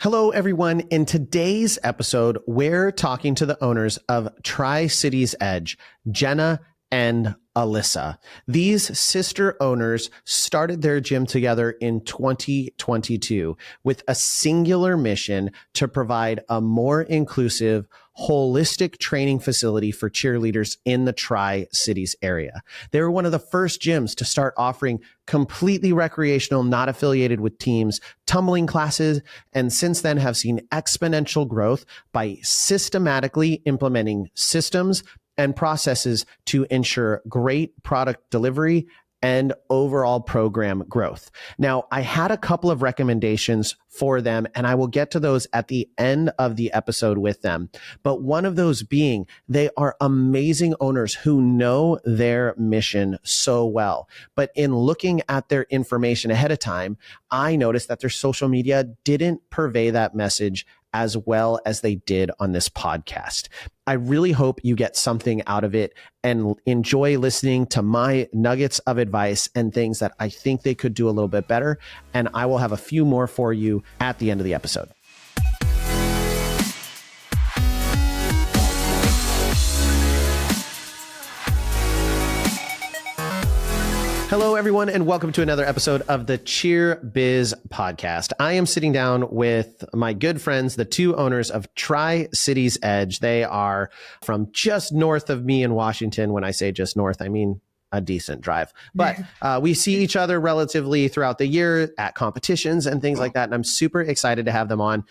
Hello, everyone. In today's episode, we're talking to the owners of Tri-Cities Edge, Jenna and Alyssa. These sister owners started their gym together in 2022 with a singular mission to provide a more inclusive, holistic training facility for cheerleaders in the Tri-Cities area. They were one of the first gyms to start offering completely recreational, not affiliated with teams, tumbling classes, and since then have seen exponential growth by systematically implementing systems and processes to ensure great product delivery and overall program growth. Now, I had a couple of recommendations for them, and I will get to those at the end of the episode with them. But one of those being, they are amazing owners who know their mission so well. But in looking at their information ahead of time, I noticed that their social media didn't purvey that message as well as they did on this podcast. I really hope you get something out of it and enjoy listening to my nuggets of advice and things that I think they could do a little bit better. And I will have a few more for you at the end of the episode. Hello, everyone, and welcome to another episode of the Cheer Biz Podcast. I am sitting down with my good friends, the two owners of Tri-Cities Edge. They are from just north of me in Washington. When I say just north, I mean a decent drive. But we see each other relatively throughout the year at competitions and things like that. And I'm super excited to have them on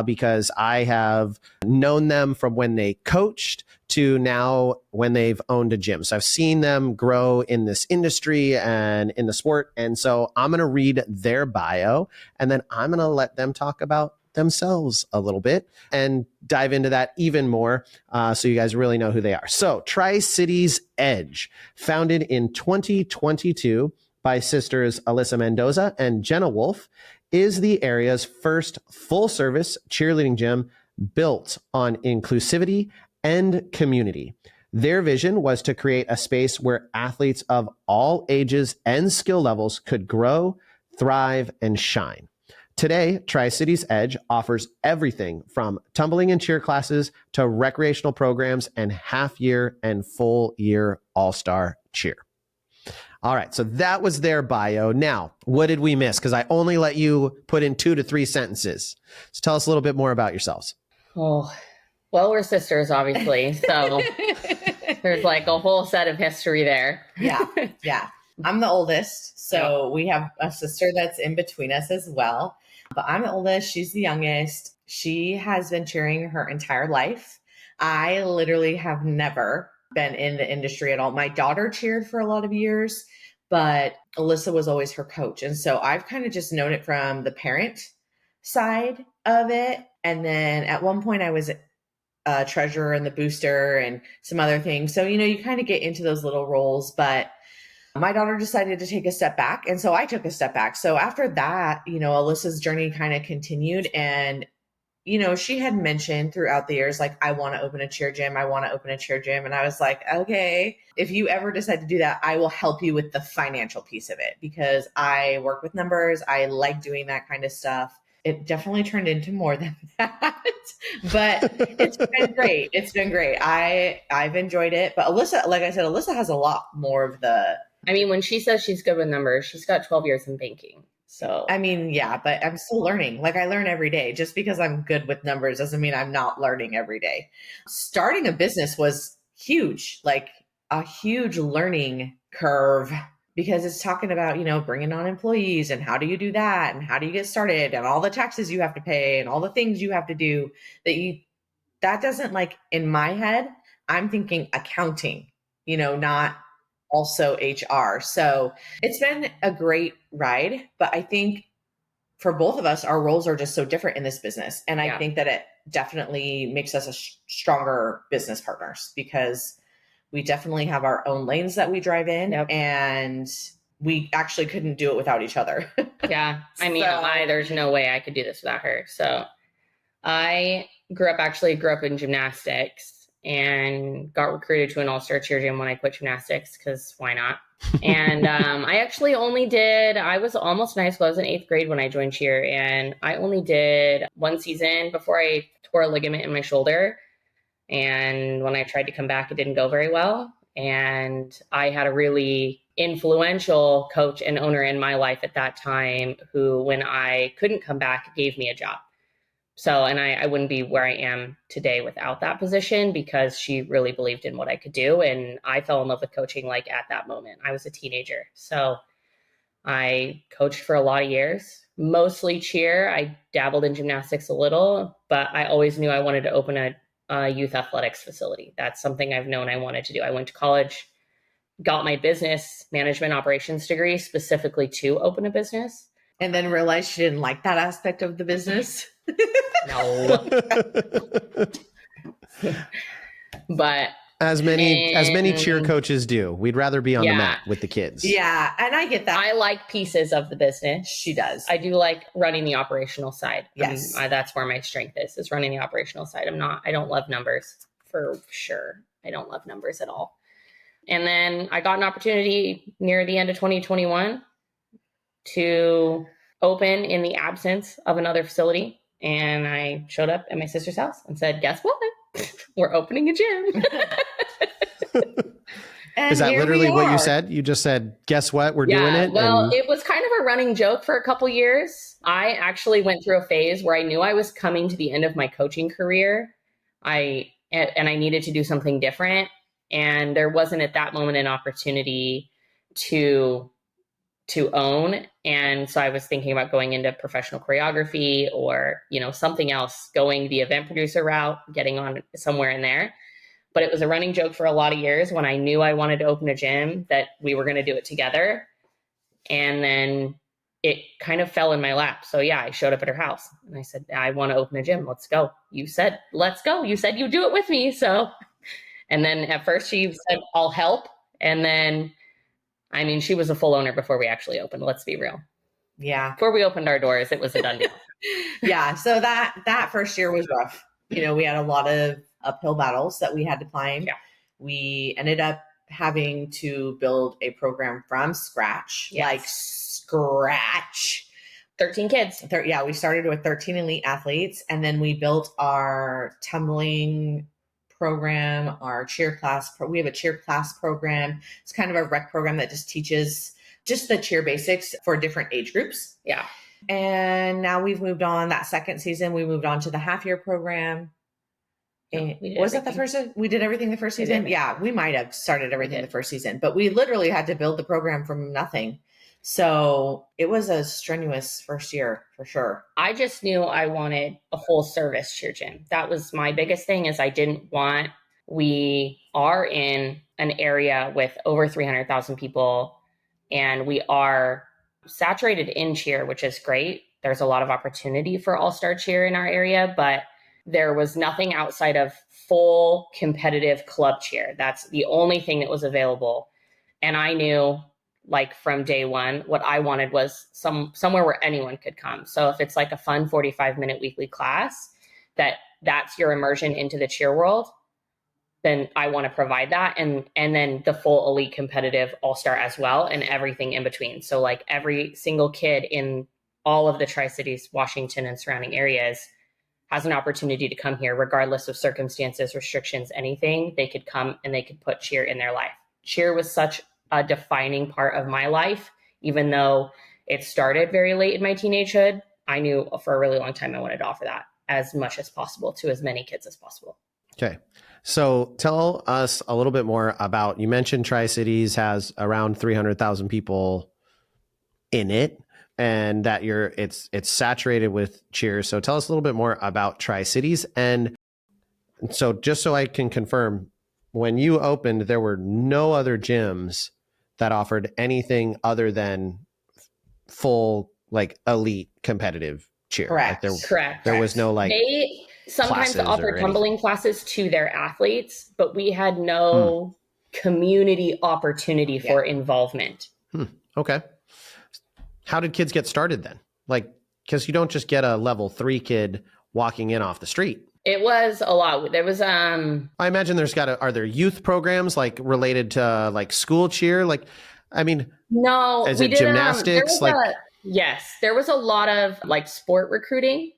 because I have known them from when they coached to now when they've owned a gym. So I've seen them grow in this industry and in the sport. And so I'm going to read their bio and then I'm going to let them talk about themselves a little bit and dive into that even more so you guys really know who they are. So Tri-Cities Edge, founded in 2022 by sisters Alyssa Mendoza and Jenna Wolf, is the area's first full-service cheerleading gym built on inclusivity and community. Their vision was to create a space where athletes of all ages and skill levels could grow, thrive, and shine. Today, Tri-Cities Edge offers everything from tumbling and cheer classes to recreational programs and half-year and full-year all-star cheer. All right, so that was their bio. Now, what did we miss? Because I only let you put in 2 to 3 sentences. So tell us a little bit more about yourselves. Oh, well, we're sisters, obviously. So there's like a whole set of history there. Yeah. I'm the oldest. So we have a sister that's in between us as well. But I'm the oldest. She's the youngest. She has been cheering her entire life. I literally have never been in the industry at all. My daughter cheered for a lot of years, but Alyssa was always her coach. And so I've kind of just known it from the parent side of it. And then at one point I was a treasurer and the booster and some other things. So, you kind of get into those little roles, but my daughter decided to take a step back. And so I took a step back. So after that, Alyssa's journey kind of continued. And, she had mentioned throughout the years, like, I want to open a cheer gym. I want to open a cheer gym. And I was like, okay, if you ever decide to do that, I will help you with the financial piece of it because I work with numbers. I like doing that kind of stuff. It definitely turned into more than that, but it's been great. It's been great. I've enjoyed it. But Alyssa, like I said, Alyssa has a lot more of when she says she's good with numbers, she's got 12 years in banking. So, yeah, but I'm still learning. Like I learn every day. Just because I'm good with numbers doesn't mean I'm not learning every day. Starting a business was huge, like a huge learning curve because it's talking about, bringing on employees and how do you do that? And how do you get started and all the taxes you have to pay and all the things you have to do that doesn't like in my head, I'm thinking accounting, not also HR. So it's been a great ride, but I think for both of us, our roles are just so different in this business. And I think that it definitely makes us a stronger business partners because we definitely have our own lanes that we drive in and we actually couldn't do it without each other. Yeah. There's no way I could do this without her. So I grew up in gymnastics and got recruited to an all-star cheer gym when I quit gymnastics, because why not? And I actually I was almost in high school. I was in 8th grade when I joined cheer, and I only did 1 season before I tore a ligament in my shoulder. And when I tried to come back, it didn't go very well. And I had a really influential coach and owner in my life at that time who, when I couldn't come back, gave me a job. So, and I wouldn't be where I am today without that position, because she really believed in what I could do. And I fell in love with coaching like at that moment. I was a teenager. So I coached for a lot of years, mostly cheer. I dabbled in gymnastics a little, but I always knew I wanted to open a youth athletics facility. That's something I've known I wanted to do. I went to college, got my business management operations degree specifically to open a business. And then realized she didn't like that aspect of the business. No. But as many cheer coaches do, we'd rather be on the mat with the kids. Yeah, and I get that. I like pieces of the business. She does. I do like running the operational side. Yes. That's where my strength is running the operational side. I don't love numbers, for sure. I don't love numbers at all. And then I got an opportunity near the end of 2021 to open in the absence of another facility. And I showed up at my sister's house and said, guess what? We're opening a gym. Is that literally what you said? You just said, guess what? We're doing it? Well, it was kind of a running joke for a couple years. I actually went through a phase where I knew I was coming to the end of my coaching career. And I needed to do something different. And there wasn't at that moment an opportunity to own. And so I was thinking about going into professional choreography or, something else, going the event producer route, getting on somewhere in there. But it was a running joke for a lot of years when I knew I wanted to open a gym that we were going to do it together. And then it kind of fell in my lap. So yeah, I showed up at her house and I said, I want to open a gym. Let's go. You said, let's go. You said you do it with me. So, and then at first she said, I'll help. And then, she was a full owner before we actually opened. Let's be real. Yeah. Before we opened our doors, it was a done deal. Yeah. So that first year was rough. We had a lot of uphill battles that we had to climb. Yeah. We ended up having to build a program from scratch, like scratch. 13 kids. We started with 13 elite athletes, and then we built our tumbling program, our cheer class. We have a cheer class program. It's kind of a rec program that just teaches just the cheer basics for different age groups. Yeah. And now we've moved on. That second season, we moved on to the half year program. Was that the first? We did everything the first season? Yeah, we might have started everything the first season, but we literally had to build the program from nothing. So it was a strenuous first year for sure. I just knew I wanted a whole service cheer gym. That was my biggest thing, is we are in an area with over 300,000 people, and we are saturated in cheer, which is great. There's a lot of opportunity for all-star cheer in our area, but there was nothing outside of full competitive club cheer. That's the only thing that was available. And I knew, like, from day one, what I wanted was somewhere where anyone could come. So if it's like a fun 45-minute weekly class, that's your immersion into the cheer world, then I want to provide that. And then the full elite competitive all-star as well, and everything in between. So like every single kid in all of the Tri-Cities, Washington and surrounding areas has an opportunity to come here, regardless of circumstances, restrictions, anything. They could come and they could put cheer in their life. Cheer was such a defining part of my life, even though it started very late in my teenagehood. I knew for a really long time I wanted to offer that as much as possible to as many kids as possible. Okay. So tell us a little bit more about, you mentioned Tri-Cities has around 300,000 people in it, and that it's saturated with cheer. So tell us a little bit more about Tri-Cities. And so just so I can confirm, when you opened, there were no other gyms that offered anything other than full, like, elite competitive cheer. Correct. Like Correct. There was no, like, they sometimes offer tumbling classes to their athletes, but we had no community opportunity for involvement. Okay. How did kids get started then? Like, because you don't just get a level 3 kid walking in off the street. It was a lot. There was I imagine are there youth programs like related to like school cheer? Like, I mean, no, is we it did gymnastics? Yes, there was a lot of like sport recruiting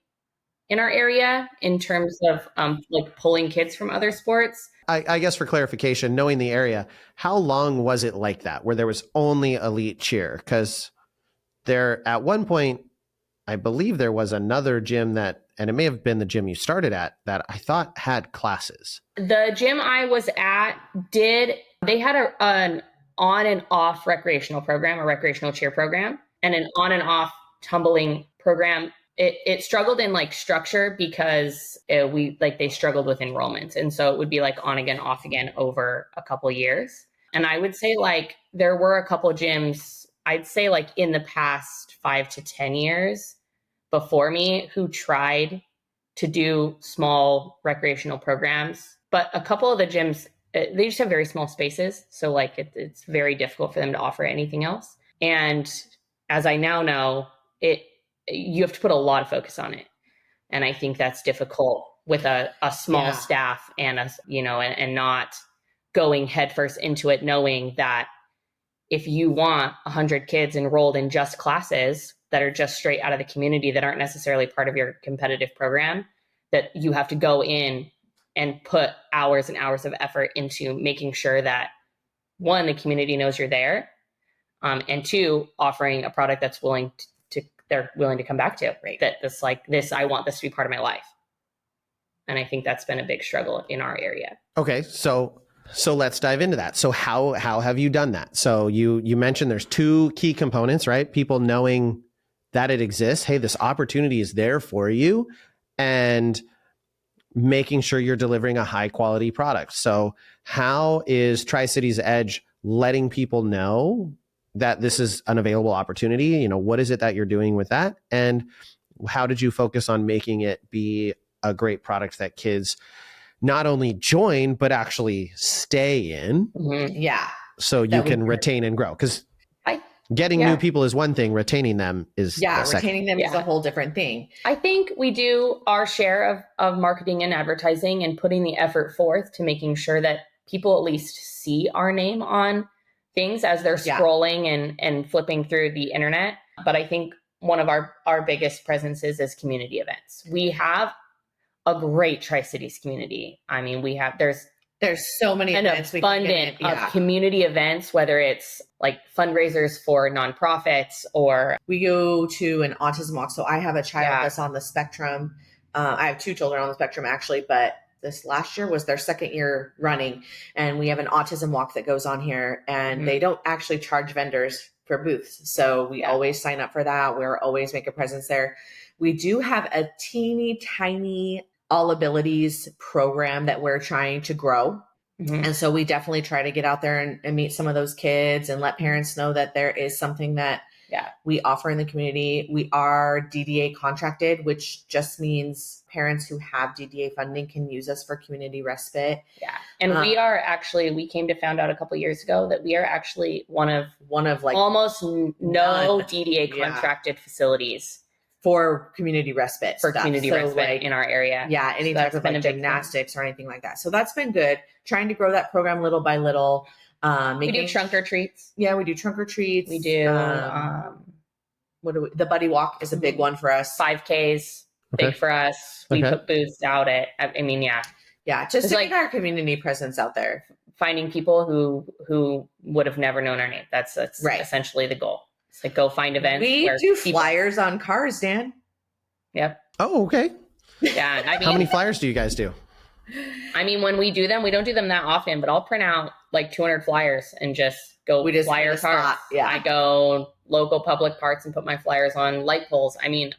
in our area in terms of like pulling kids from other sports. I guess for clarification, knowing the area, how long was it like that where there was only elite cheer? Because there at one point, I believe there was another gym and it may have been the gym you started at, that I thought had classes. The gym I was at they had an on and off recreational program, a recreational cheer program, and an on and off tumbling program. It struggled in like structure because they struggled with enrollments. And so it would be like on again, off again over a couple years. And I would say like there were a couple gyms, I'd say like in the past 5 to 10 years before me, who tried to do small recreational programs. But a couple of the gyms, they just have very small spaces. So like it's very difficult for them to offer anything else. And as I now know, you have to put a lot of focus on it. And I think that's difficult with a small staff and and not going headfirst into it, knowing that if you want 100 kids enrolled in just classes that are just straight out of the community that aren't necessarily part of your competitive program, that you have to go in and put hours and hours of effort into making sure that, one, the community knows you're there, and two, offering a product that's they're willing to come back to. Right. That I want this to be part of my life. And I think that's been a big struggle in our area. Okay. So let's dive into that. So how have you done that? So you mentioned there's two key components, right? People knowing that it exists. Hey, this opportunity is there for you, and making sure you're delivering a high quality product. So how is Tri-Cities Edge letting people know that this is an available opportunity? What is it that you're doing with that? And how did you focus on making it be a great product that kids not only join, but actually stay in? Mm-hmm. Yeah. So you can retain and grow. Because getting new people is one thing, retaining them is retaining them is a whole different thing. I think we do our share of marketing and advertising and putting the effort forth to making sure that people at least see our name on things as they're scrolling and flipping through the internet. But I think one of our biggest presences is community events. We have a great Tri-Cities community. I mean, there's so many events, an abundant of community events, whether it's like fundraisers for nonprofits or we go to an autism walk. So I have a child that's on the spectrum. I have two children on the spectrum actually, but this last year was their second year running, and we have an autism walk that goes on here, and they don't actually charge vendors for booths. So we always sign up for that. We're always make a presence there. We do have a teeny tiny all abilities program that we're trying to grow. Mm-hmm. And so we definitely try to get out there and meet some of those kids and let parents know that there is something that we offer in the community. We are DDA contracted, which just means parents who have DDA funding can use us for community respite. Yeah. And we came to find out a couple of years ago that we are actually one of like almost no DDA contracted facilities for community respite in our area. Yeah. Any type of like gymnastics or anything like that. So that's been good. Trying to grow that program little by little. We do trunk or treats. Yeah, we do trunk or treats. We do. The buddy walk is a big one for us. 5Ks, big for us. We put booths out at. Yeah, just to get our community presence out there. Finding people who would have never known our name. That's right. Essentially the goal. It's like go find events. We do flyers on cars, Dan. Yep. Oh, okay. Yeah. How many flyers do you guys do? I mean, when we do them, we don't do them that often, but I'll print out like 200 flyers and just go flyer cars. Yeah. I go local public parks and put my flyers on light poles. I mean,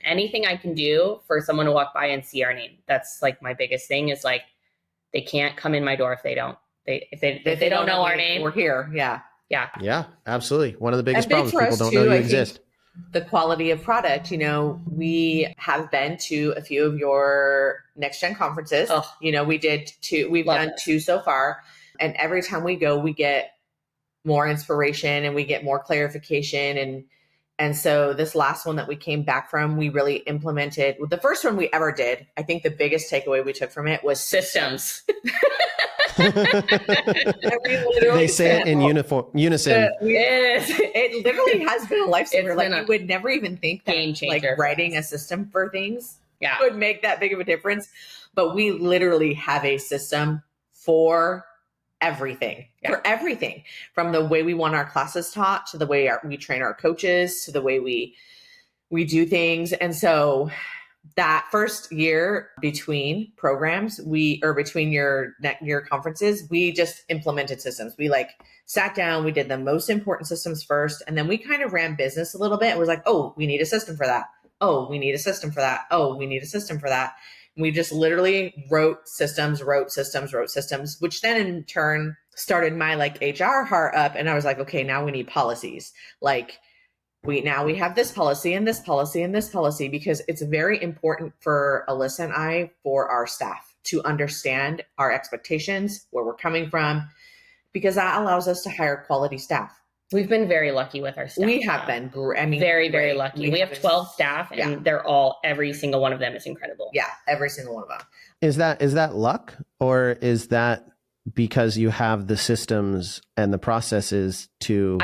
anything I can do for someone to walk by and see our name. That's like my biggest thing is like, they can't come in my door if they don't know our name. We're here. Yeah. Yeah. Yeah, absolutely. One of the biggest problems, people don't know you exist. The quality of product, we have been to a few of your next gen conferences. Oh. We did two, we've done two so far. And every time we go, we get more inspiration and we get more clarification And so this last one that we came back from, we really implemented. The first one we ever did, I think the biggest takeaway we took from it was systems. They say it in unison. It literally has been a lifesaver. Like you would never even think that game changer, like writing a system for things yeah, would make that big of a difference. But we literally have a system for everything, for everything, from the way we want our classes taught to the way we train our coaches to the way we do things. And so that first year between programs, between your conferences, we just implemented systems. We like sat down, we did the most important systems first, and then we kind of ran business a little bit. It was like, oh, we need a system for that. Oh, we need a system for that. Oh, we need a system for that. And we just literally wrote systems, which then in turn started my like HR heart up. And I was like, okay, now we need policies. Like we have this policy and this policy and this policy, because it's very important for Alyssa and I, for our staff to understand our expectations, where we're coming from, because that allows us to hire quality staff. We've been very lucky with our staff. We have been, very lucky. We have 12 staff and they're every single one of them is incredible. Yeah, every single one of them. Is that luck, or is that because you have the systems and the processes to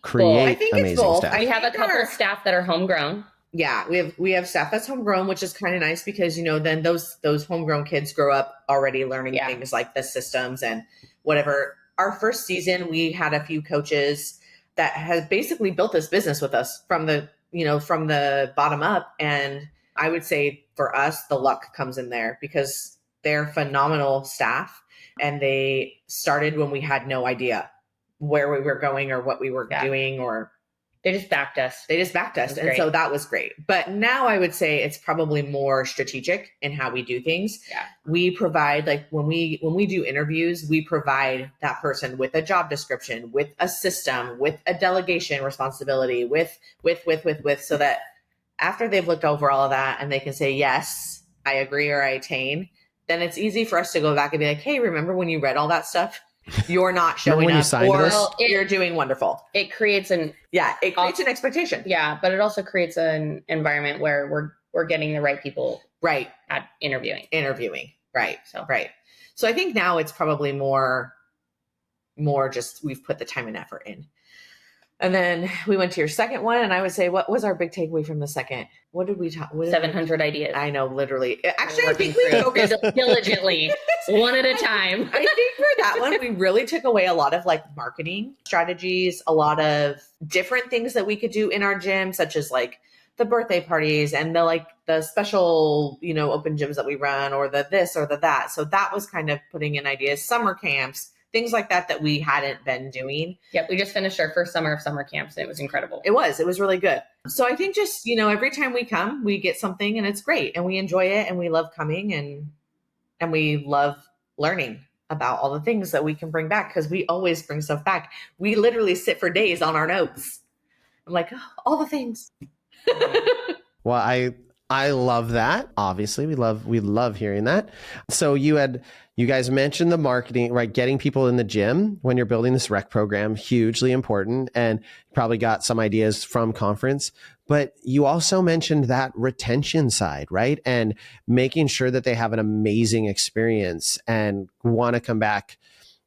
create amazing staff? We have a couple of staff that are homegrown. Yeah, we have staff that's homegrown, which is kind of nice because, then those homegrown kids grow up already learning things like the systems and whatever. Our first season, we had a few coaches that have basically built this business with us from the bottom up. And I would say for us, the luck comes in there because they're phenomenal staff. And they started when we had no idea where we were going or what we were doing, or they just backed us. And so that was great. But now I would say it's probably more strategic in how we do things. Yeah. We provide, like when we do interviews, we provide that person with a job description, with a system, with a delegation responsibility, with, so that after they've looked over all of that and they can say, yes, I agree or I attain, then it's easy for us to go back and be like, hey, remember when you read all that stuff? You're not showing up, or you're doing wonderful. It creates an expectation. Yeah, but it also creates an environment where we're getting the right people right at interviewing. Right. So I think now it's probably more just we've put the time and effort in. And then we went to your second one, and I would say, what was our big takeaway from the second? What did we talk? 700 ideas. I know, literally. Actually, I think we focused diligently, one at a time. I think for that one, we really took away a lot of like marketing strategies, a lot of different things that we could do in our gym, such as like the birthday parties and the special, open gyms that we run, or the this or the that. So that was kind of putting in ideas, summer camps, things like that we hadn't been doing. Yep. We just finished our first summer of summer camps and it was incredible. It was really good. So I think just, every time we come, we get something and it's great and we enjoy it and we love coming and we love learning about all the things that we can bring back, because we always bring stuff back. We literally sit for days on our notes. I'm like, all the things. Well, I love that. Obviously, we love hearing that. So you guys mentioned the marketing, right? Getting people in the gym when you're building this rec program, hugely important, and probably got some ideas from conference. But you also mentioned that retention side, right? And making sure that they have an amazing experience and want to come back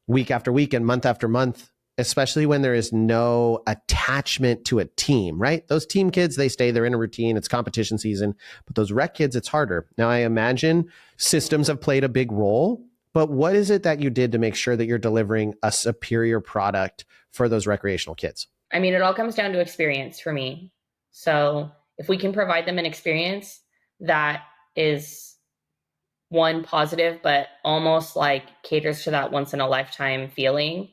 week after week and month after month, especially when there is no attachment to a team, right? Those team kids, they stay, they're in a routine, it's competition season, but those rec kids, it's harder. Now, I imagine systems have played a big role, but what is it that you did to make sure that you're delivering a superior product for those recreational kids? I mean, it all comes down to experience for me. So if we can provide them an experience that is one, positive, but almost like caters to that once in a lifetime feeling,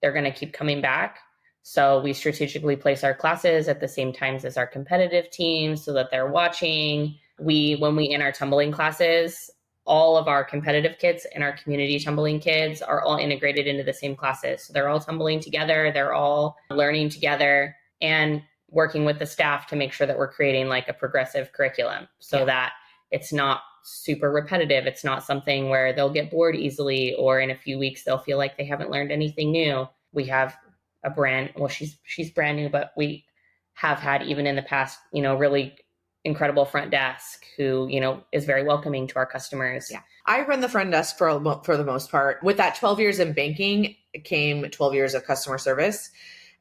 they're going to keep coming back. So we strategically place our classes at the same times as our competitive teams so that they're watching. When we in our tumbling classes, all of our competitive kids and our community tumbling kids are all integrated into the same classes. So they're all tumbling together. They're all learning together and working with the staff to make sure that we're creating like a progressive curriculum so that it's not super repetitive. It's not something where they'll get bored easily, or in a few weeks, they'll feel like they haven't learned anything new. We have she's brand new, but have had, even in the past, really incredible front desk who, is very welcoming to our customers. Yeah. I run the front desk for the most part. With that 12 years in banking came 12 years of customer service.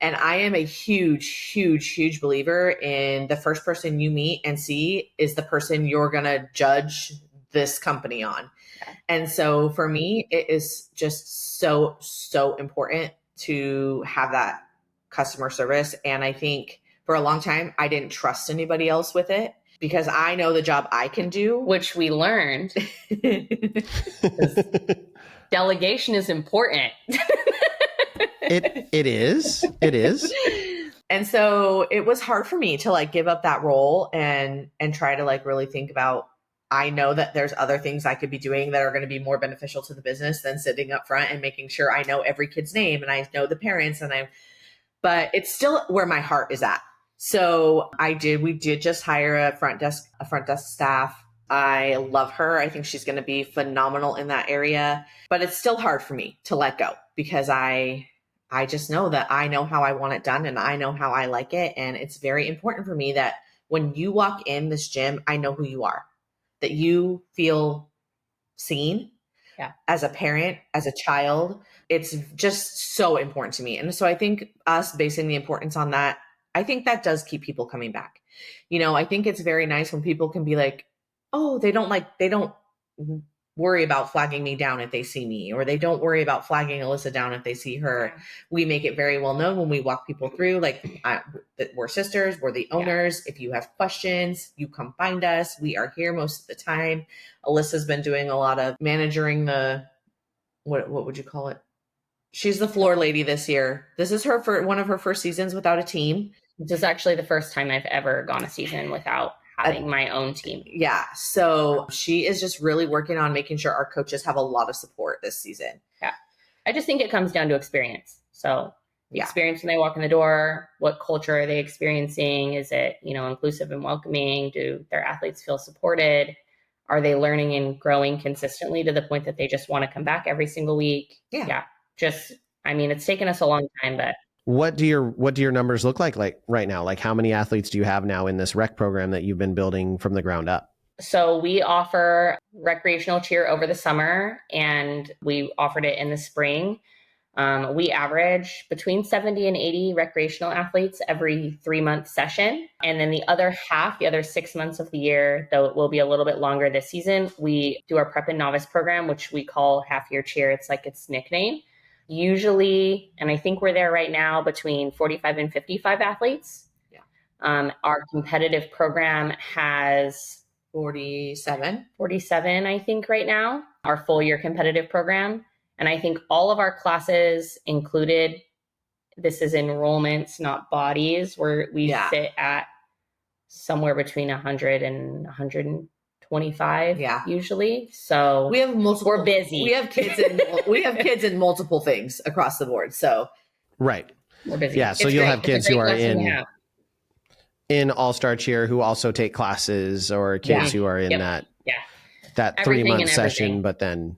And I am a huge, huge, huge believer in the first person you meet and see is the person you're going to judge this company on. Yeah. And so for me, it is just so, so important to have that customer service. And I think for a long time, I didn't trust anybody else with it because I know the job I can do. Which we learned. Delegation is important. It is. It is. And so it was hard for me to like give up that role and try to like really think about, I know that there's other things I could be doing that are going to be more beneficial to the business than sitting up front and making sure I know every kid's name and I know the parents but it's still where my heart is at. So we did just hire a front desk staff. I love her. I think she's going to be phenomenal in that area, but it's still hard for me to let go because I just know that I know how I want it done and I know how I like it. And it's very important for me that when you walk in this gym, I know who you are, that you feel seen as a parent, as a child. It's just so important to me. And so I think us basing the importance on that, I think that does keep people coming back. I think it's very nice when people can be like, oh, they don't worry about flagging me down if they see me, or they don't worry about flagging Alyssa down if they see her. We make it very well known when we walk people through, that we're sisters, we're the owners. If you have questions, you come find us. We are here most of the time. Alyssa's been doing a lot of managing what would you call it? She's the floor lady this year. This is one of her first seasons without a team. This is actually the first time I've ever gone a season without having my own team. Yeah. So she is just really working on making sure our coaches have a lot of support this season. Yeah. I just think it comes down to experience. So the experience when they walk in the door, what culture are they experiencing? Is it, inclusive and welcoming? Do their athletes feel supported? Are they learning and growing consistently to the point that they just want to come back every single week? Yeah. It's taken us a long time, but what do your numbers look like right now? Like how many athletes do you have now in this rec program that you've been building from the ground up? So we offer recreational cheer over the summer and we offered it in the spring. We average between 70 and 80 recreational athletes every 3-month session. And then the other 6 months of the year, though it will be a little bit longer this season, we do our prep and novice program, which we call half year cheer. It's like its nickname. Usually, and I think we're there right now, between 45 and 55 athletes. Yeah. Our competitive program has 47, I think right now, our full year competitive program. And I think all of our classes included, this is enrollments, not bodies, where we sit at somewhere between 100 and 125 usually. So we have we're busy. We have kids in multiple things across the board. So right. We're busy. Yeah. So you'll have kids who are in All-Star Cheer who also take classes, or kids who are in that 3-month session, but then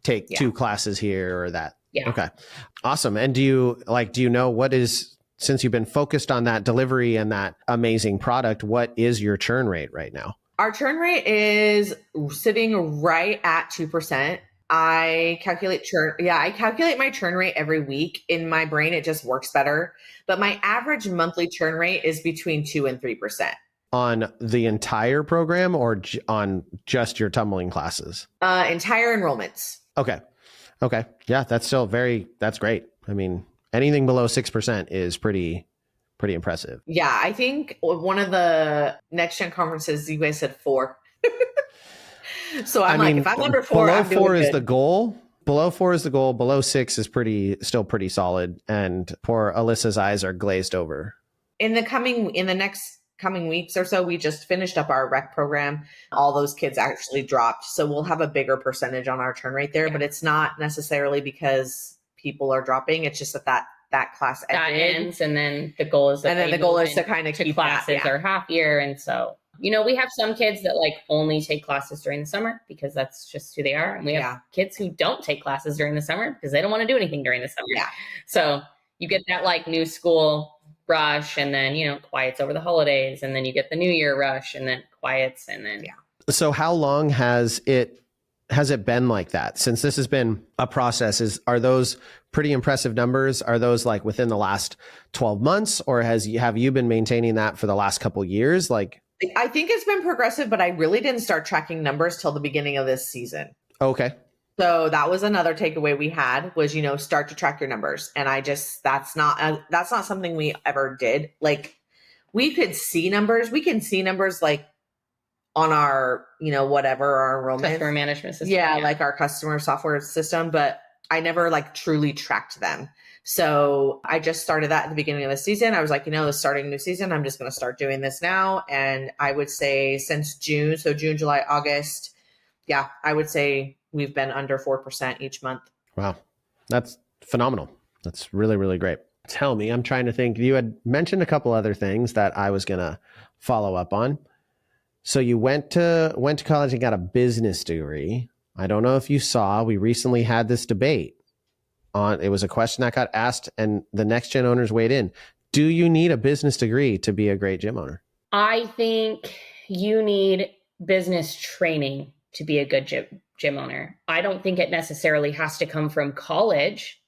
take 2 classes here or that. Yeah. Okay. Awesome. And do you know what is, since you've been focused on that delivery and that amazing product, what is your churn rate right now? Our churn rate is sitting right at 2%. I calculate churn. Yeah, I calculate my churn rate every week. In my brain, it just works better. But my average monthly churn rate is between 2 and 3%. On the entire program or on just your tumbling classes? Entire enrollments. Okay. Yeah, that's great. I mean, anything below 6% is pretty impressive. Yeah, I think one of the next gen conferences, you guys said 4. So I'm if I'm under 4, below I'm 4 is good. the goal. Below 4 is the goal. Below 6 is still pretty solid. And poor Alyssa's eyes are glazed over. In the next coming weeks or so, we just finished up our rec program. All those kids actually dropped. So we'll have a bigger percentage on our churn rate there, but it's not necessarily because people are dropping. It's just that class ends. And then the goal is to kind of keep classes or half year. And so, we have some kids that only take classes during the summer because that's just who they are. And we have kids who don't take classes during the summer because they don't want to do anything during the summer. Yeah. So you get that new school rush, and then, quiets over the holidays, and then you get the New Year rush, and then quiets, and then. Yeah. So how long has it been like that? Since this has been a process, are those pretty impressive numbers? Are those like within the last 12 months, or have you been maintaining that for the last couple of years? Like, I think it's been progressive, but I really didn't start tracking numbers till the beginning of this season. okay. So that was another takeaway we had was, start to track your numbers. And that's not something we ever did. Like we could see numbers. We can see numbers like on our, whatever our enrollment. Customer management system. Yeah, like our customer software system, but I never like truly tracked them. So I just started that at the beginning of the season. I was like, starting a new season, I'm just going to start doing this now. And I would say since June, so June, July, August, yeah, I would say we've been under 4% each month. Wow. That's phenomenal. That's really, really great. Tell me, I'm trying to think. You had mentioned a couple other things that I was going to follow up on. So you went to college and got a business degree. I don't know if you saw, we recently had this debate it was a question that got asked and the next gen owners weighed in. Do you need a business degree to be a great gym owner? I think you need business training to be a good gym owner. I don't think it necessarily has to come from college,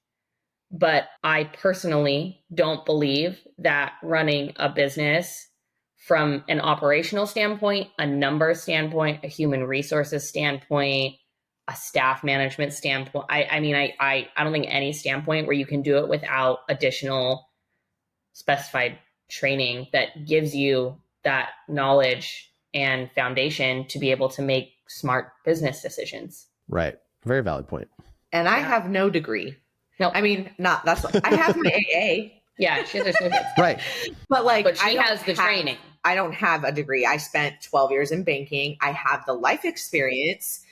but I personally don't believe that running a business from an operational standpoint, a numbers standpoint, a human resources standpoint, a staff management standpoint, I don't think any standpoint where you can do it without additional specified training that gives you that knowledge and foundation to be able to make smart business decisions. Right. Very valid point. And I have no degree. No, I have my AA. Yeah, she has her certificate. Right. But she has the training. I don't have a degree. I spent 12 years in banking. I have the life experience.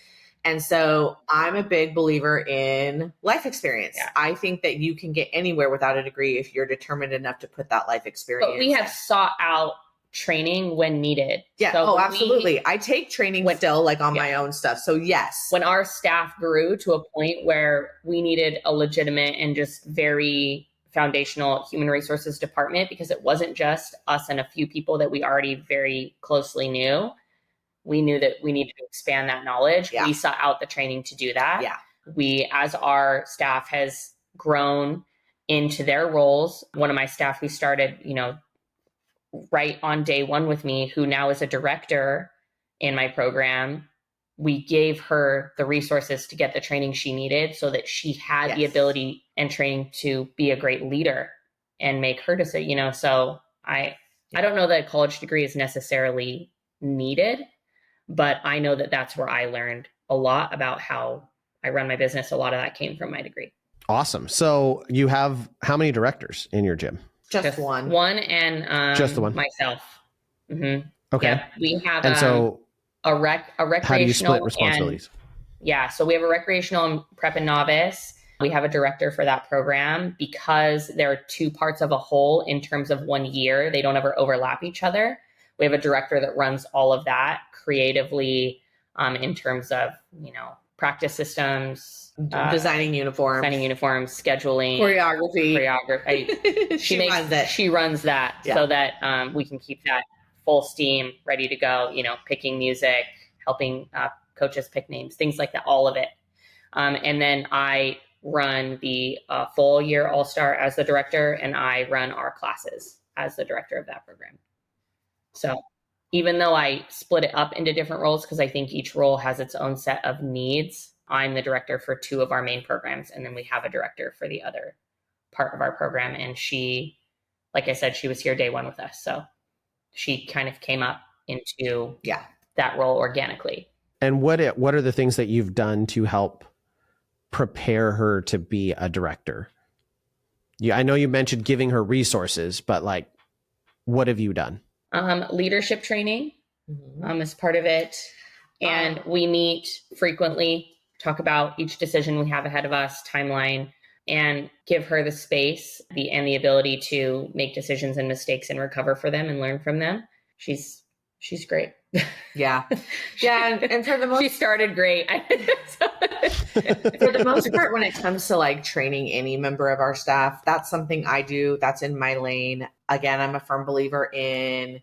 And so I'm a big believer in life experience. Yeah. I think that you can get anywhere without a degree if you're determined enough to put that life experience. But we have sought out training when needed. Yeah. So absolutely. I take training still like on my own stuff. So yes. When our staff grew to a point where we needed a legitimate and just very foundational human resources department, because it wasn't just us and a few people that we already very closely knew. We knew that we needed to expand that knowledge. Yeah. We sought out the training to do that. Yeah. We, as our staff has grown into their roles, one of my staff who started, right on day one with me, who now is a director in my program, we gave her the resources to get the training she needed so that she had the ability and training to be a great leader and make her decision, so I don't know that a college degree is necessarily needed, but I know that that's where I learned a lot about how I run my business. A lot of that came from my degree. Awesome. So you have how many directors in your gym? Just one. One and just the one. Myself. Mm-hmm. Okay. Yeah, we have and so a recreational. How do you split responsibilities? So we have a recreational and prep and novice. We have a director for that program because there are two parts of a whole in terms of 1 year. They don't ever overlap each other. We have a director that runs all of that creatively in terms of, practice systems, designing uniforms, scheduling, choreography. She runs that so that we can keep that full steam, ready to go, picking music, helping coaches pick names, things like that, all of it. And then I run the full year All-Star as the director, and I run our classes as the director of that program. So even though I split it up into different roles, because I think each role has its own set of needs, I'm the director for two of our main programs. And then we have a director for the other part of our program. And she, like I said, she was here day one with us. So she kind of came up into that role organically. And what are the things that you've done to help prepare her to be a director? I know you mentioned giving her resources, but what have you done? Leadership training is part of it. And we meet frequently, talk about each decision we have ahead of us, timeline, and give her the space and the ability to make decisions and mistakes and recover for them and learn from them. She's She's great. Yeah. Yeah. And for the most, she started great. for the most part, when it comes to like training any member of our staff, that's something I do. That's in my lane. Again, I'm a firm believer in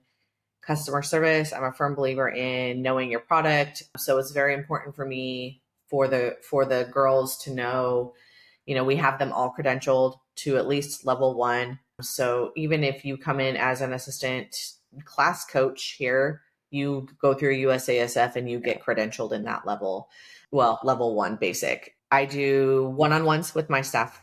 customer service. I'm a firm believer in knowing your product. So it's very important for me for the girls to know, we have them all credentialed to at least level 1. So even if you come in as an assistant class coach here, you go through USASF and you get credentialed in that level. Well, level 1 basic. I do one-on-ones with my staff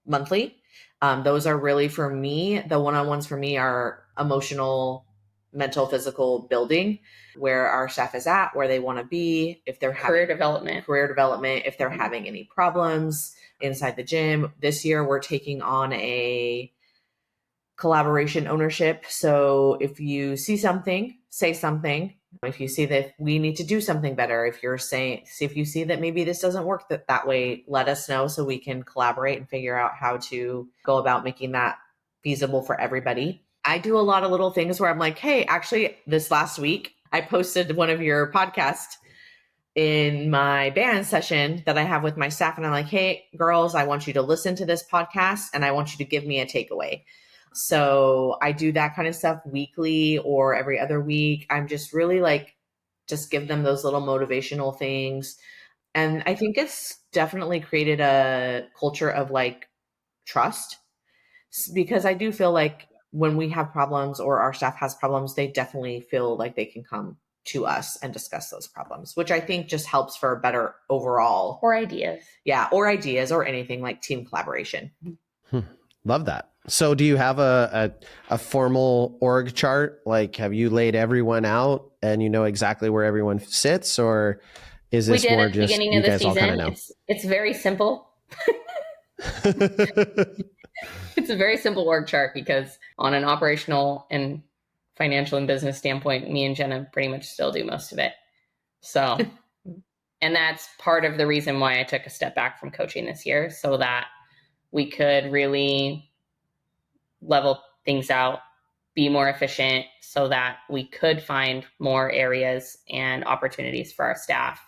monthly. Those are really for me. The one-on-ones for me are emotional, mental, physical building, where our staff is at, where they want to be, if they're career development, if they're having any problems inside the gym. This year, we're taking on a collaboration ownership. So if you see something, say something. If you see that we need to do something better, if you see that maybe this doesn't work that way, let us know so we can collaborate and figure out how to go about making that feasible for everybody. I do a lot of little things where I'm like, hey, actually this last week, I posted one of your podcasts in my band session that I have with my staff. And I'm like, hey, girls, I want you to listen to this podcast and I want you to give me a takeaway. So I do that kind of stuff weekly or every other week. I'm just really just give them those little motivational things. And I think it's definitely created a culture of trust, because I do feel like when we have problems or our staff has problems, they definitely feel like they can come to us and discuss those problems, which I think just helps for a better overall. Or ideas. Yeah. Or ideas or anything like team collaboration. Love that. So do you have a formal org chart? Like, have you laid everyone out and you know exactly where everyone sits, or is this more just beginning of the season? It's very simple. It's a very simple org chart, because on an operational and financial and business standpoint, me and Jenna pretty much still do most of it. So, and that's part of the reason why I took a step back from coaching this year, so that we could really level things out, be more efficient, so that we could find more areas and opportunities for our staff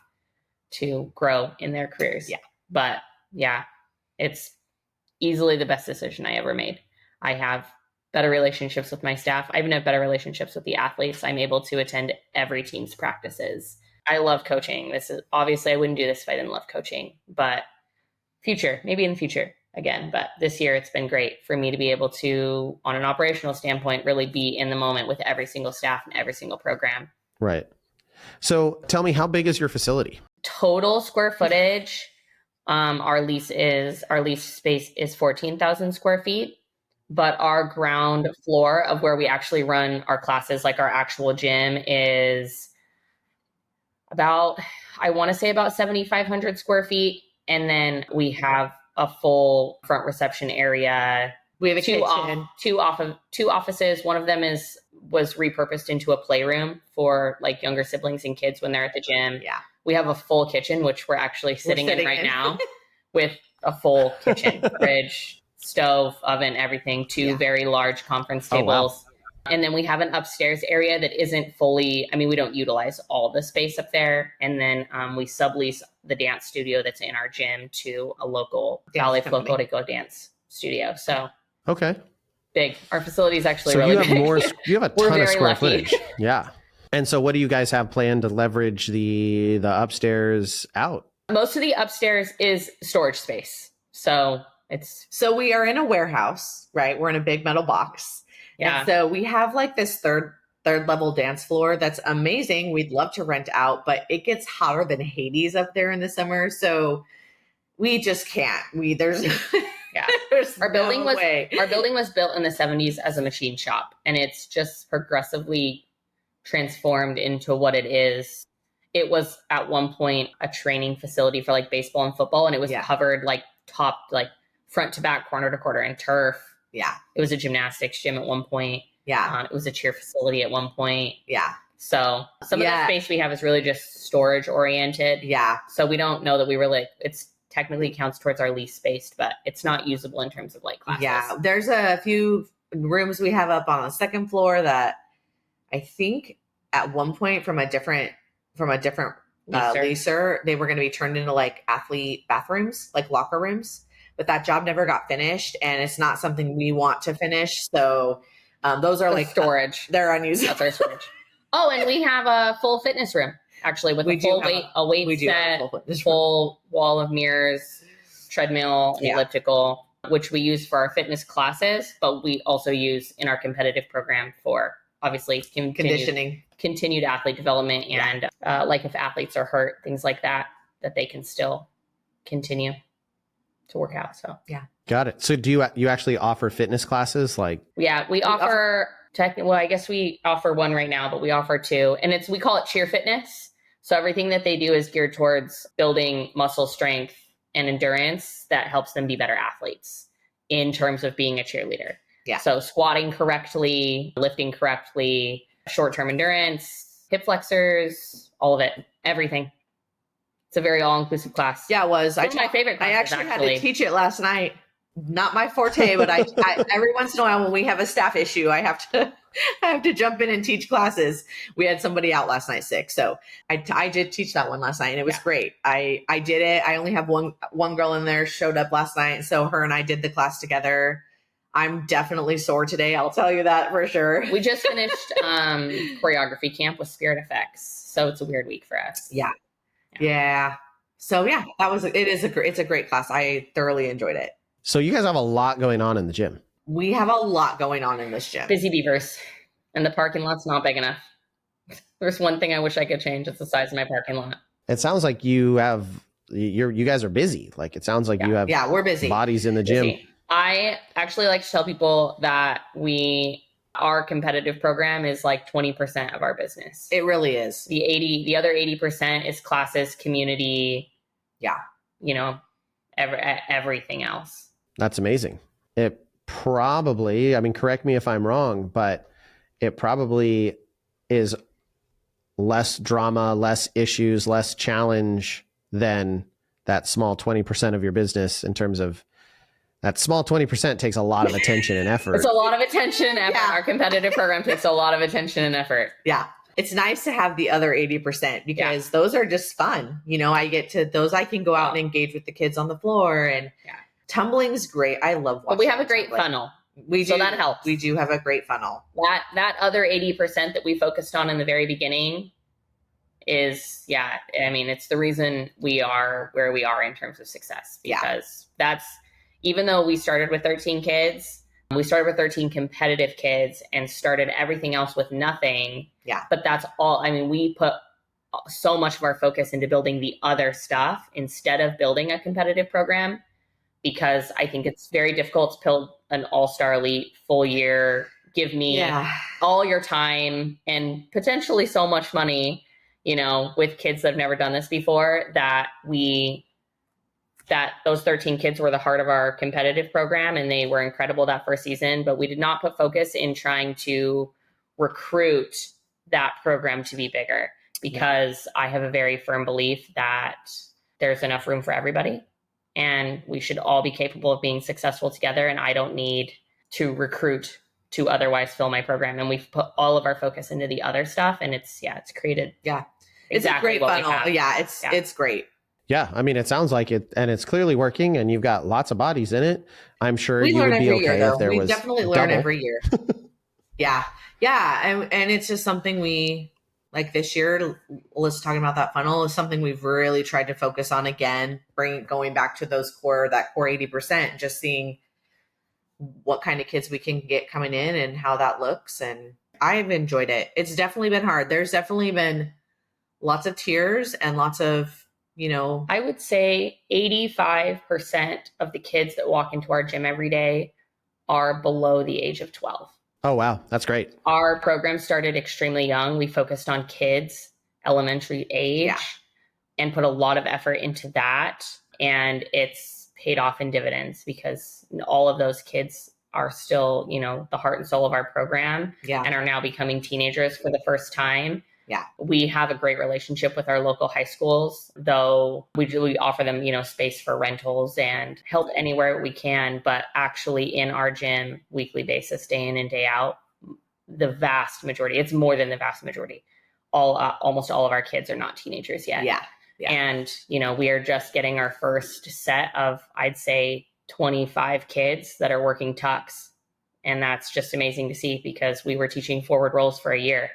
to grow in their careers. Yeah. But yeah, it's easily the best decision I ever made. I have better relationships with my staff. I even have better relationships with the athletes. I'm able to attend every team's practices. I love coaching. This is obviously, I wouldn't do this if I didn't love coaching, but maybe in the future again. But this year it's been great for me to be able to, on an operational standpoint, really be in the moment with every single staff and every single program. Right. So tell me, how big is your facility? Total square footage. Our lease space is 14,000 square feet, but our ground floor of where we actually run our classes, like our actual gym, is about 7,500 square feet. And then we have a full front reception area. We have a kitchen. Two offices. One of them was repurposed into a playroom for younger siblings and kids when they're at the gym. Yeah. We have a full kitchen, which we're actually sitting in right now, with a full kitchen, fridge, stove, oven, everything, two very large conference tables. Oh, wow. And then we have an upstairs area that isn't fully, we don't utilize all the space up there. And then we sublease the dance studio that's in our gym to a local Ballet Folklorico dance studio. So okay, big. Our facility is actually so really big. You have a ton of square lucky. footage. Yeah. And so what do you guys have planned to leverage the upstairs out? Most of the upstairs is storage space. So we are in a warehouse, right? We're in a big metal box. Yeah. And so we have this third level dance floor that's amazing. We'd love to rent out, but it gets hotter than Hades up there in the summer. So we just can't. There's our building was built in the 70s as a machine shop, and it's just progressively transformed into what it is. It was at one point a training facility for baseball and football, and it was covered topped front to back, corner to corner in turf. Yeah. It was a gymnastics gym at one point. Yeah. It was a cheer facility at one point. Yeah. So some of the space we have is really just storage oriented. Yeah. So we don't know that we were it's technically counts towards our lease space, but it's not usable in terms of classes. Yeah. There's a few rooms we have up on the second floor that I think at one point from a different leaser, they were going to be turned into like athlete bathrooms, like locker rooms, but that job never got finished, and it's not something we want to finish. So those are The like storage. They're unused. That's our storage. Oh, and we have a full fitness room actually with a weight set, full wall of mirrors, treadmill, and elliptical, which we use for our fitness classes, but we also use in our competitive program for obviously conditioning, continued athlete development, and like if athletes are hurt, things like that they can still continue to work out. So Got it. So do you actually offer fitness classes? Like, we offer well, I guess we offer one right now, but we offer two, and we call it Cheer Fitness. So everything that they do is geared towards building muscle strength and endurance that helps them be better athletes in terms of being a cheerleader. Yeah. So squatting correctly, lifting correctly, short-term endurance, hip flexors, all of it, everything. It's a very all-inclusive class. Yeah, it was. One of my favorite classes, I actually had to teach it last night. Not my forte, but I every once in a while when we have a staff issue, I have to jump in and teach classes. We had somebody out last night sick, so I did teach that one last night, and it was great. I did it. I only have one girl in there showed up last night, so her and I did the class together. I'm definitely sore today. I'll tell you that for sure. We just finished choreography camp with Spirit Effects, so it's a weird week for us. Yeah. So it's a great class. I thoroughly enjoyed it. so you guys have a lot going on in the gym. We have a lot going on in this gym. Busy beavers, and the parking lot's not big enough. There's one thing I wish I could change. It's the size of my parking lot. It sounds like you guys are busy. Like, it sounds like you have we're busy. bodies in the gym. Busy. I actually like to tell people that our competitive program is like 20% of our business. It really is. The other 80% is classes, community. Yeah. Everything else. That's amazing. It probably, correct me if I'm wrong, but it probably is less drama, less issues, less challenge than that small 20% of your business. In terms of that small 20% takes a lot of attention and effort. It's a lot of attention and effort. Yeah. Our competitive program takes a lot of attention and effort. Yeah. It's nice to have the other 80% because those are just fun. I get to those. I can go out and engage with the kids on the floor, and tumbling's great. I love watching. But we have a great funnel. So that helps. We do have a great funnel. That other 80% that we focused on in the very beginning is, it's the reason we are where we are in terms of success, because that's, even though we started with 13 kids, we started with 13 competitive kids and started everything else with nothing. Yeah. But that's all. We put so much of our focus into building the other stuff instead of building a competitive program, because I think it's very difficult to build an all-star elite full year. Give me all your time and potentially so much money, with kids that have never done this before, that those 13 kids were the heart of our competitive program, and they were incredible that first season, but we did not put focus in trying to recruit that program to be bigger, because I have a very firm belief that there's enough room for everybody and we should all be capable of being successful together. And I don't need to recruit to otherwise fill my program. And we've put all of our focus into the other stuff, and it's created. Yeah. Exactly, it's a great funnel. It's great. Yeah, it sounds like it, and it's clearly working, and you've got lots of bodies in it. I'm sure you would be okay if there we was definitely learn every year. Yeah. And it's just something we, like this year, Alyssa talking about that funnel, is something we've really tried to focus on again, going back to that core 80%, just seeing what kind of kids we can get coming in and how that looks. And I've enjoyed it. It's definitely been hard. There's definitely been lots of tears and lots of, I would say 85% of the kids that walk into our gym every day are below the age of 12. Oh, wow. That's great. Our program started extremely young. We focused on kids, elementary age, and put a lot of effort into that. And it's paid off in dividends, because all of those kids are still, the heart and soul of our program, and are now becoming teenagers for the first time. Yeah. We have a great relationship with our local high schools, though we offer them, space for rentals and help anywhere we can. But actually in our gym, weekly basis, day in and day out, the vast majority, it's more than the vast majority. Almost all of our kids are not teenagers yet. Yeah. And, we are just getting our first set of, I'd say, 25 kids that are working tucks. And that's just amazing to see because we were teaching forward rolls for a year.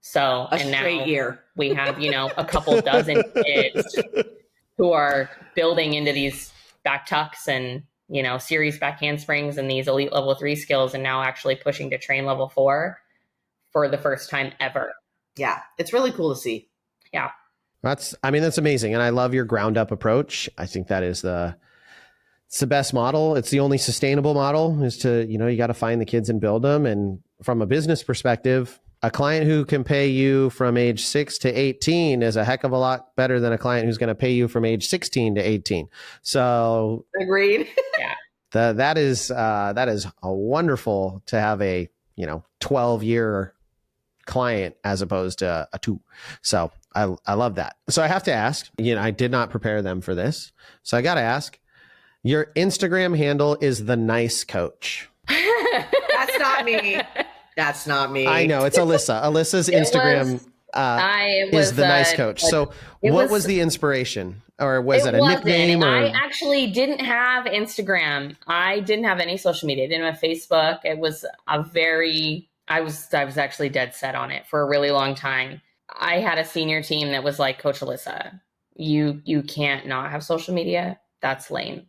So, a straight year. We have, a couple dozen kids who are building into these back tucks and, series back handsprings and these elite level 3 skills, and now actually pushing to train level 4 for the first time ever. Yeah. It's really cool to see. Yeah. That's amazing. And I love your ground up approach. I think that is it's the best model. It's the only sustainable model is to, you got to find the kids and build them. And from a business perspective, a client who can pay you from age 6 to 18 is a heck of a lot better than a client who's going to pay you from age 16 to 18. So agreed. Yeah. That is a wonderful to have a, 12-year client as opposed to a 2. So I love that. So I have to ask, I did not prepare them for this. So I got to ask, your Instagram handle is the nice coach. That's not me. That's not me. I know, it's Alyssa. Alyssa's Instagram is the nice coach. So what was the inspiration? Or was it a nickname? Or? I actually didn't have Instagram. I didn't have any social media. I didn't have Facebook. It was I was actually dead set on it for a really long time. I had a senior team that was like, Coach Alyssa, you can't not have social media. That's lame.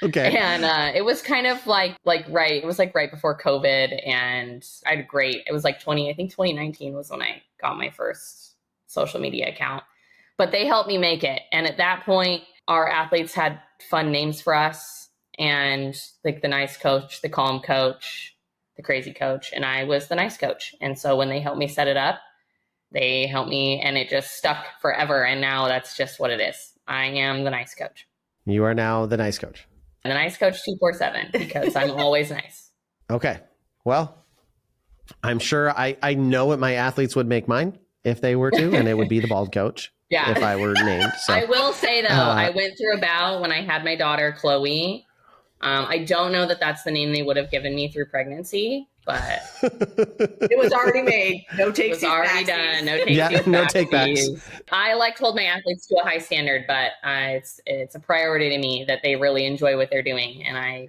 Okay. And it was kind of right. It was like right before COVID, and I had it was like 2019 was when I got my first social media account. But they helped me make it. And at that point, our athletes had fun names for us, and like the nice coach, the calm coach, the crazy coach, and I was the nice coach. And so when they helped me set it up, they helped me, and it just stuck forever. And now that's just what it is. I am the nice coach. You are now the nice coach. I'm the nice coach 247 because I'm always nice. Okay. Well, I'm sure I know what my athletes would make mine if they were to, and it would be the bald coach. Yeah. If I were named. So. I will say though, I went through a bout when I had my daughter, Chloe. I don't know that that's the name they would have given me through pregnancy, but it was already made. No takes. It was already done. No takes. Yeah, no take backs. I like to hold my athletes to a high standard, but it's a priority to me that they really enjoy what they're doing, and I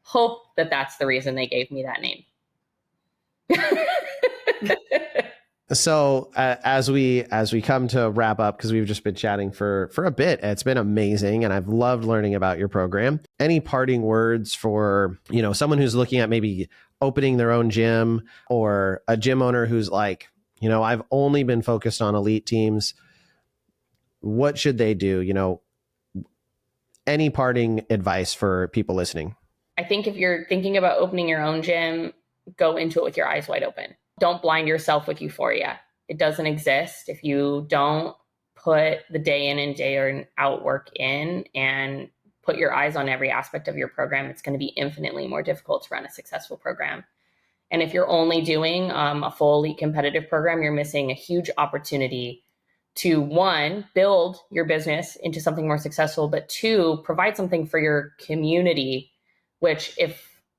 hope that that's the reason they gave me that name. So as we come to wrap up, because we've just been chatting for a bit, it's been amazing, and I've loved learning about your program. Any parting words for someone who's looking at maybe opening their own gym, or a gym owner who's like, I've only been focused on elite teams. What should they do? Any parting advice for people listening? I think if you're thinking about opening your own gym, go into it with your eyes wide open. Don't blind yourself with euphoria. It doesn't exist. If you don't put the day in and day out work in and put your eyes on every aspect of your program, it's going to be infinitely more difficult to run a successful program. And if you're only doing a full elite competitive program, you're missing a huge opportunity to, 1, build your business into something more successful, but 2, provide something for your community, which we're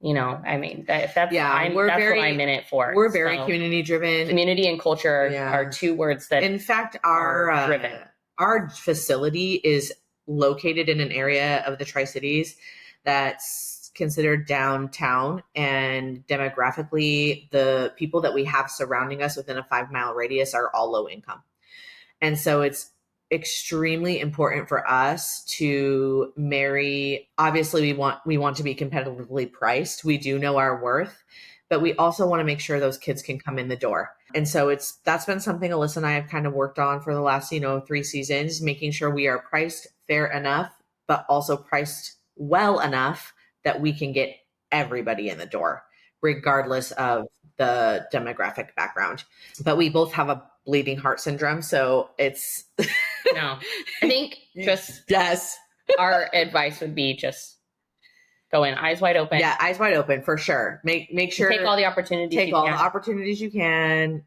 what I'm in it for. We're very community driven. Community and culture are 2 words that, in fact, our facility is located in an area of the Tri-Cities that's considered downtown, and demographically, the people that we have surrounding us within a 5-mile radius are all low income. And so it's extremely important for us to marry. Obviously, we want to be competitively priced. We do know our worth, but we also want to make sure those kids can come in the door. And so that's been something Alyssa and I have kind of worked on for the last 3 seasons, making sure we are priced fair enough, but also priced well enough that we can get everybody in the door, regardless of the demographic background. But we both have a bleeding heart syndrome, so it's no. I think just yes. Our advice would be just go in eyes wide open. Yeah, eyes wide open for sure. Make sure take all the opportunities. The opportunities you can.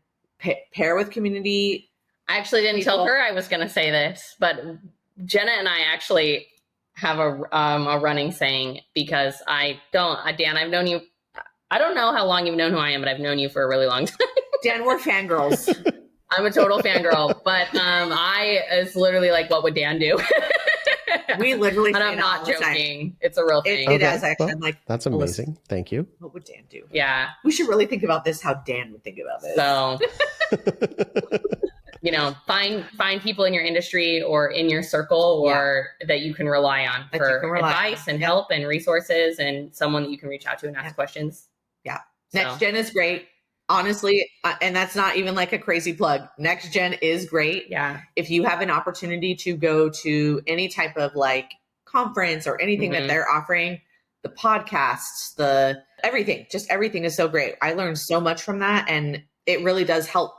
Pair with community. I actually didn't tell her I was going to say this, but Jenna and I actually have a running saying, because Dan, I've known you I don't know how long you've known who I am, but I've known you for a really long time. Dan, we're fangirls. I'm a total fangirl, but it's literally like, what would Dan do? We literally, and I'm not joking. It's a real thing. It is actually. I'm like, that's amazing. Alyssa, thank you. what would Dan do? Yeah. We should really think about this, how Dan would think about this. So, find people in your industry or in your circle or that you can rely on for advice and help and resources and someone that you can reach out to and ask questions. Yeah. Next Gen is great. Honestly, and that's not even like a crazy plug. Next Gen is great. Yeah. If you have an opportunity to go to any type of like conference or anything that they're offering, the podcasts, everything is so great. I learned so much from that, and it really does help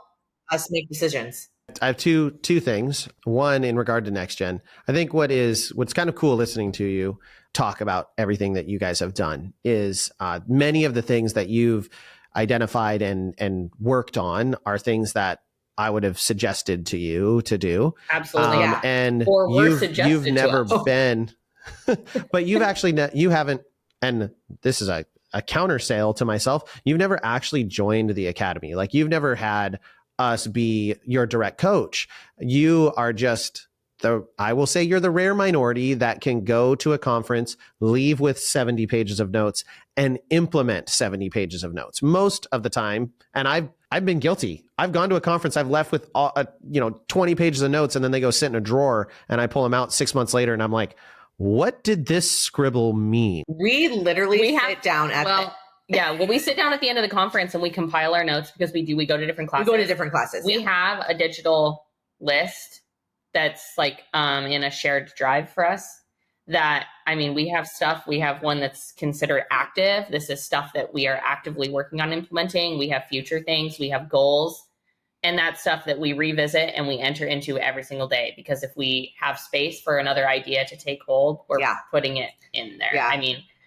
us make decisions. I have two things. One, in regard to Next Gen, I think what's kind of cool listening to you talk about everything that you guys have done is many of the things that you've identified and worked on are things that I would have suggested to you to do. Absolutely. And you've never been, but you haven't, and this is a counter sale to myself. You've never actually joined the academy. Like, you've never had us be your direct coach. You are just I will say you're the rare minority that can go to a conference, leave with 70 pages of notes, and implement 70 pages of notes. Most of the time, and I've been guilty. I've gone to a conference, I've left with 20 pages of notes, and then they go sit in a drawer, and I pull them out 6 months later, and I'm like, what did this scribble mean? We literally sit down at we sit down at the end of the conference and we compile our notes because we go to different classes. We have a digital list that's like in a shared drive for us that, we have stuff. We have one that's considered active. This is stuff that we are actively working on implementing. We have future things. We have goals. And that's stuff that we revisit and we enter into every single day, because if we have space for another idea to take hold, we're putting it in there. Yeah.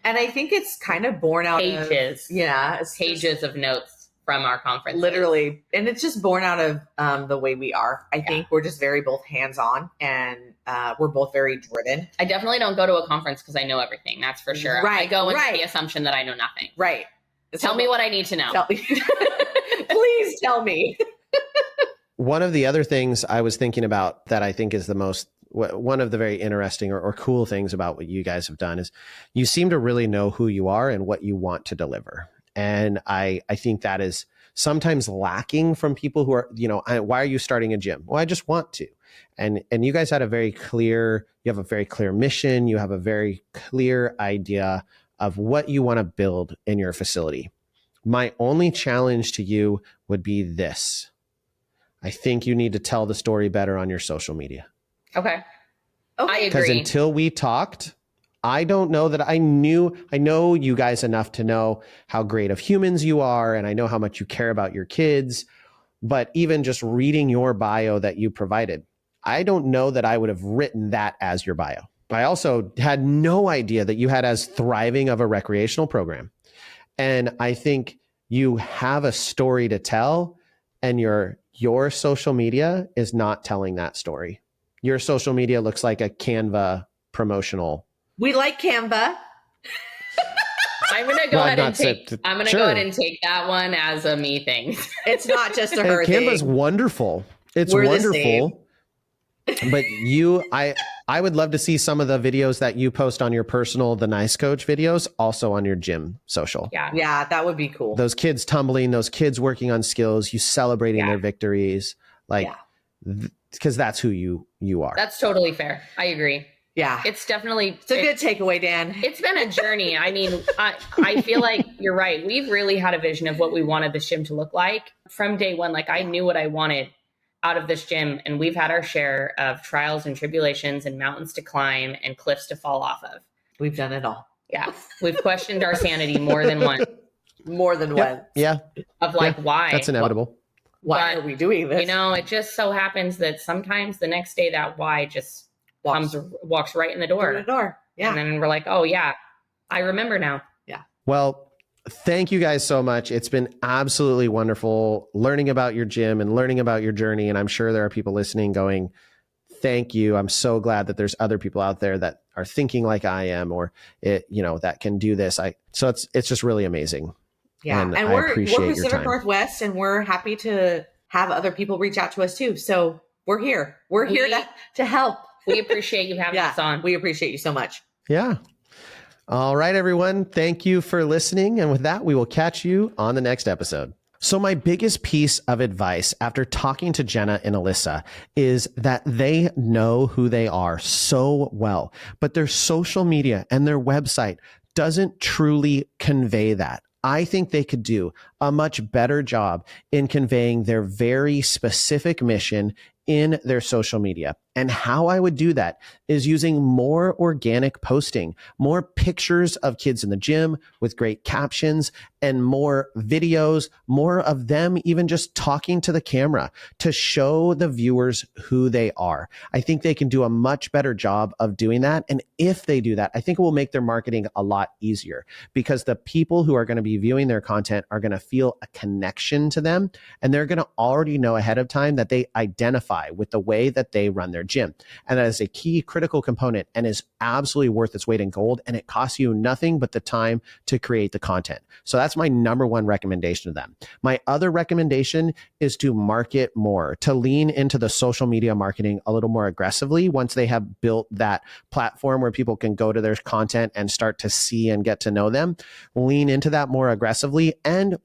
And I think it's kind of born out of pages of notes from our conference. Literally. And it's just born out of the way we are. I think we're just very both hands-on, and we're both very driven. I definitely don't go to a conference because I know everything. That's for sure. Right. I go with the assumption that I know nothing. Right. Tell me what I need to know. Please tell me. One of the other things I was thinking about that I think is one of the very interesting or cool things about what you guys have done is you seem to really know who you are and what you want to deliver. And I think that is sometimes lacking from people who are, why are you starting a gym? Well, I just want to. And you guys had you have a very clear mission. You have a very clear idea of what you want to build in your facility. My only challenge to you would be this. I think you need to tell the story better on your social media. Okay. I agree. Because until we talked, I don't know that I know you guys enough to know how great of humans you are, and I know how much you care about your kids. But even just reading your bio that you provided, I don't know that I would have written that as your bio. I also had no idea that you had as thriving of a recreational program. And I think you have a story to tell, and your social media is not telling that story. Your social media looks like a Canva promotional. We like Canva. I'm going to go ahead and take that one as a me thing. It's not just a her thing. Canva's wonderful. It's wonderful. But I would love to see some of the videos that you post on your personal, the Nice Coach videos, also on your gym social. Yeah, that would be cool. Those kids tumbling, those kids working on skills, you celebrating their victories, because that's who you are. That's totally fair. I agree. Yeah. It's a good takeaway, Dan. It's been a journey. I feel like you're right. We've really had a vision of what we wanted this gym to look like from day one. Like, I knew what I wanted out of this gym, and we've had our share of trials and tribulations and mountains to climb and cliffs to fall off of. We've done it all. Yeah. We've questioned our sanity more than once. Once. Yeah. Of why? That's inevitable. Why are we doing this? It just so happens that sometimes the next day that why just walks right in the door. Yeah. And then we're like, oh yeah, I remember now. Yeah. Well, thank you guys so much. It's been absolutely wonderful learning about your gym and learning about your journey. And I'm sure there are people listening going, thank you. I'm so glad that there's other people out there that are thinking like I am, or that can do this. So it's just really amazing. Yeah. And And I we're appreciate your Pacific time. Northwest, and we're happy to have other people reach out to us too. So we're here. We're here to help. We appreciate you having us on. We appreciate you so much. Yeah. All right, everyone. Thank you for listening. And with that, we will catch you on the next episode. So my biggest piece of advice after talking to Jenna and Alyssa is that they know who they are so well, but their social media and their website doesn't truly convey that. I think they could do a much better job in conveying their very specific mission in their social media. And how I would do that is using more organic posting, more pictures of kids in the gym with great captions, and more videos, more of them even just talking to the camera to show the viewers who they are. I think they can do a much better job of doing that. And if they do that, I think it will make their marketing a lot easier, because the people who are going to be viewing their content are going to feel a connection to them, and they're going to already know ahead of time that they identify with the way that they run their gym. And that is a key critical component and is absolutely worth its weight in gold. And it costs you nothing but the time to create the content. So that's my number one recommendation to them. My other recommendation is to market more, to lean into the social media marketing a little more aggressively once they have built that platform where people can go to their content and start to see and get to know them. Lean into that more aggressively and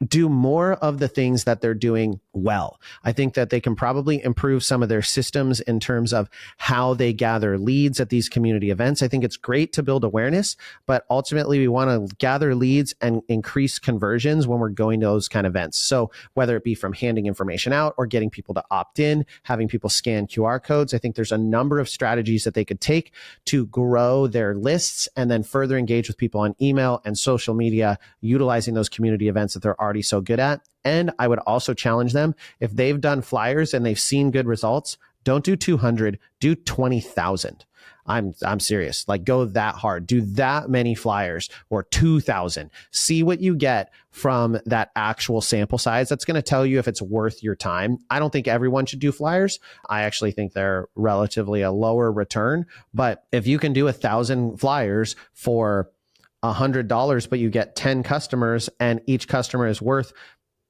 do more of the things that they're doing well. I think that they can probably improve some of their systems in terms of how they gather leads at these community events. I think it's great to build awareness, but ultimately we want to gather leads and increase conversions when we're going to those kind of events. So whether it be from handing information out or getting people to opt in, having people scan QR codes, I think there's a number of strategies that they could take to grow their lists and then further engage with people on email and social media, utilizing those community events that they're already so good at. And I would also challenge them, if they've done flyers and they've seen good results, don't do 200, do 20,000. I'm serious. Like, go that hard. Do that many flyers, or 2,000. See what you get from that actual sample size. That's going to tell you if it's worth your time. I don't think everyone should do flyers. I actually think they're relatively a lower return. But if you can do 1,000 flyers for $100, but you get 10 customers and each customer is worth,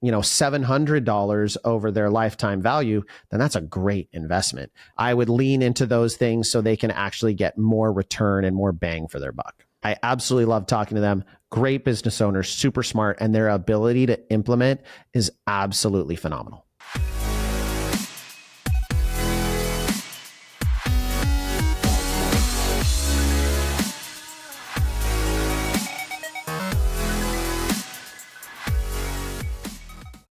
$700 over their lifetime value, then that's a great investment. I would lean into those things so they can actually get more return and more bang for their buck. I absolutely love talking to them. Great business owners, super smart, and their ability to implement is absolutely phenomenal.